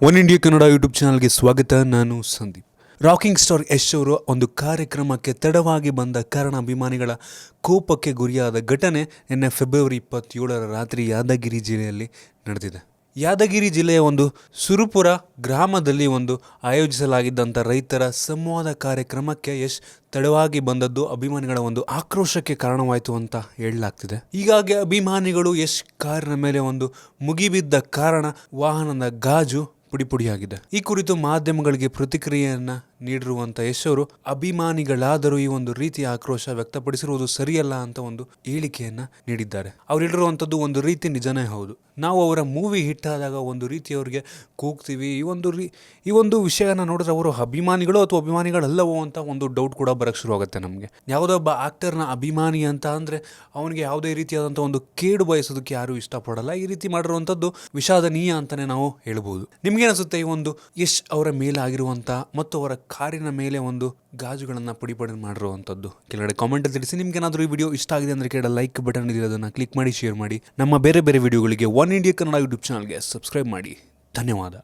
One India Kannada YouTube ಚಾನಲ್ಗೆ ಸ್ವಾಗತ. ನಾನು ಸಂದೀಪ್. ರಾಕಿಂಗ್ ಸ್ಟಾರ್ ಯಶ್ ಅವರು ಒಂದು ಕಾರ್ಯಕ್ರಮಕ್ಕೆ ತಡವಾಗಿ ಬಂದ ಕಾರಣ ಅಭಿಮಾನಿಗಳ ಕೋಪಕ್ಕೆ ಗುರಿಯಾದ ಘಟನೆ ನಿನ್ನೆ ಫೆಬ್ರವರಿ 27 ರಾತ್ರಿ ಯಾದಗಿರಿ ಜಿಲ್ಲೆಯಲ್ಲಿ ನಡೆದಿದೆ. ಯಾದಗಿರಿ ಜಿಲ್ಲೆಯ ಒಂದು ಸುರಪುರ ಗ್ರಾಮದಲ್ಲಿ ಒಂದು ಆಯೋಜಿಸಲಾಗಿದ್ದಂಥ ರೈತರ ಸಂವಾದ ಕಾರ್ಯಕ್ರಮಕ್ಕೆ ಯಶ್ ತಡವಾಗಿ ಬಂದದ್ದು ಅಭಿಮಾನಿಗಳ ಒಂದು ಆಕ್ರೋಶಕ್ಕೆ ಕಾರಣವಾಯಿತು ಅಂತ ಹೇಳಲಾಗ್ತಿದೆ. ಹೀಗಾಗಿ ಅಭಿಮಾನಿಗಳು ಯಶ್ ಕಾರಿನ ಮೇಲೆ ಒಂದು ಮುಗಿಬಿದ್ದ ಕಾರಣ ವಾಹನದ ಗಾಜು ಪುಡಿಪುಡಿಯಾಗಿದೆ. ಈ ಕುರಿತು ಮಾಧ್ಯಮಗಳಿಗೆ ಪ್ರತಿಕ್ರಿಯೆಯನ್ನ ನೀಡಿರುವಂಥ ಯಶ್ ಅವರು ಅಭಿಮಾನಿಗಳಾದರೂ ಈ ಒಂದು ರೀತಿಯ ಆಕ್ರೋಶ ವ್ಯಕ್ತಪಡಿಸಿರುವುದು ಸರಿಯಲ್ಲ ಅಂತ ಒಂದು ಹೇಳಿಕೆಯನ್ನ ನೀಡಿದ್ದಾರೆ. ಅವ್ರು ಹೇಳಿರುವಂಥದ್ದು ಒಂದು ರೀತಿ ನಿಜನೇ ಹೌದು. ನಾವು ಅವರ ಮೂವಿ ಹಿಟ್ ಆದಾಗ ಒಂದು ರೀತಿ ಅವ್ರಿಗೆ ಕೂಗ್ತೀವಿ. ಈ ಒಂದು ವಿಷಯನ ನೋಡಿದ್ರೆ ಅವರು ಅಭಿಮಾನಿಗಳು ಅಥವಾ ಅಭಿಮಾನಿಗಳಲ್ಲವೋ ಅಂತ ಒಂದು ಡೌಟ್ ಕೂಡ ಬರೋಕ್ಕೆ ಶುರು ಆಗುತ್ತೆ ನಮಗೆ. ಯಾವುದೊಬ್ಬ ಆಕ್ಟರ್ನ ಅಭಿಮಾನಿ ಅಂತ ಅಂದರೆ ಅವನಿಗೆ ಯಾವುದೇ ರೀತಿಯಾದಂಥ ಒಂದು ಕೇಡು ಬಯಸೋದಕ್ಕೆ ಯಾರೂ ಇಷ್ಟಪಡಲ್ಲ. ಈ ರೀತಿ ಮಾಡಿರುವಂಥದ್ದು ವಿಷಾದನೀಯ ಅಂತಲೇ ನಾವು ಹೇಳ್ಬೋದು. ನಿಮ್ಗೇನಿಸುತ್ತೆ ಈ ಒಂದು ಯಶ್ ಅವರ ಮೇಲೆ ಆಗಿರುವಂಥ ಮತ್ತು ಅವರ ಕಾರಿನ ಮೇಲೆ ಒಂದು ಗಾಜುಗಳನ್ನು ಪುಡಿ ಮಾಡಿರುವಂಥದ್ದು? ಕೆಳಗಡೆ ಕಾಮೆಂಟ್ ತಿಳಿಸಿ. ನಿಮ್ಗೇನಾದರೂ ಈ ವಿಡಿಯೋ ಇಷ್ಟ ಆಗಿದೆ ಅಂದರೆ ಕೆಳಗಡೆ ಲೈಕ್ ಬಟನ್ ಇದೆ, ಅದನ್ನು ಕ್ಲಿಕ್ ಮಾಡಿ ಶೇರ್ ಮಾಡಿ. ನಮ್ಮ ಬೇರೆ ಬೇರೆ ವಿಡಿಯೋಗಳಿಗೆ ಒನ್ ಇಂಡಿಯಾ ಕನ್ನಡ ಯೂಟ್ಯೂಬ್ ಚಾನಲ್ಗೆ ಸಬ್ಸ್ಕ್ರೈಬ್ ಮಾಡಿ. ಧನ್ಯವಾದ.